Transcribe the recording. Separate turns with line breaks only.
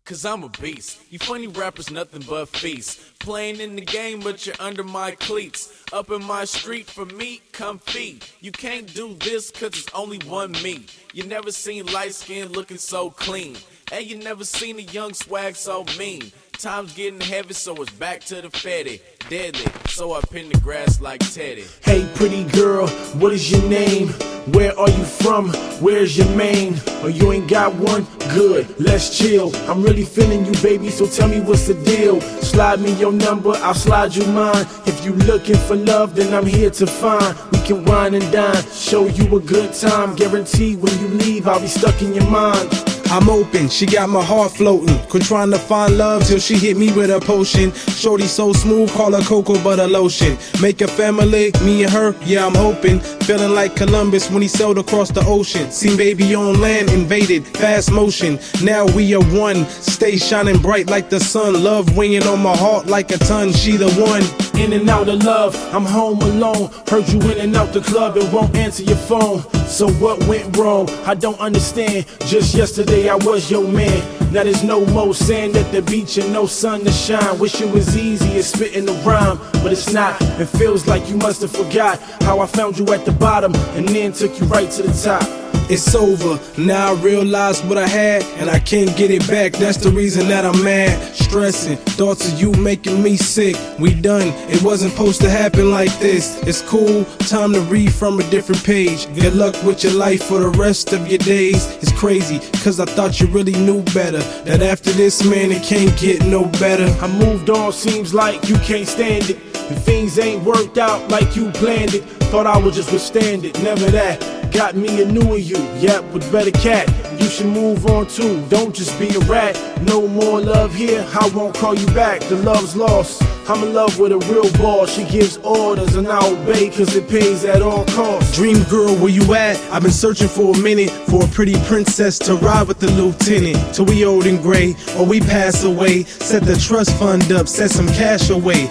Cause I'm a beast. You funny rappers, nothing but feasts. Playing in the game, but you're under my cleats. Up in my street for me, come feed. You can't do this cause it's only one me. You never seen light skin looking so clean. And you never seen a young swag so mean. Time's getting heavy, so it's back to the fatty. Deadly, so I pin the grass like Teddy.
Hey pretty girl, what is your name? Where are you from? Where's your main? Oh, you ain't got one? Good, let's chill. I'm really feeling you, baby, so tell me what's the deal. Slide me your number, I'll slide you mine. If you looking for love, then I'm here to find. We can wine and dine, show you a good time. Guarantee when you leave, I'll be stuck in your mind.
I'm open, she got my heart floating. Quit trying to find love till she hit me with a potion. Shorty so smooth, call her cocoa butter lotion. Make a family, me and her, yeah I'm hoping. Feeling like Columbus when he sailed across the ocean. Seen baby on land, invaded, fast motion. Now we are one, stay shining bright like the sun. Love weighing on my heart like a ton, she the one.
In and out of love, I'm home alone. Heard you in and out the club and won't answer your phone. So what went wrong? I don't understand. Just yesterday I was your man. Now there's no more sand at the beach and no sun to shine. Wish it was easy as spitting a rhyme, but it's not. It feels like you must have forgot how I found you at the bottom and then took you right to the top.
It's over, now I realize what I had and I can't get it back, that's the reason that I'm mad. Stressing, thoughts of you making me sick. We done, it wasn't supposed to happen like this. It's cool, time to read from a different page. Good luck with your life for the rest of your days. It's crazy, cause I thought you really knew better. That after this, man, it can't get no better.
I moved on, seems like you can't stand it. And things ain't worked out like you planned it. Thought I would just withstand it, never that. Got me a newer you, yep, with better cat. You should move on too, don't just be a rat. No more love here, I won't call you back. The love's lost, I'm in love with a real boss. She gives orders and I obey cause it pays at all costs.
Dream girl, where you at? I've been searching for a minute for a pretty princess to ride with the lieutenant. Till we old and gray, or we pass away. Set the trust fund up, set some cash away.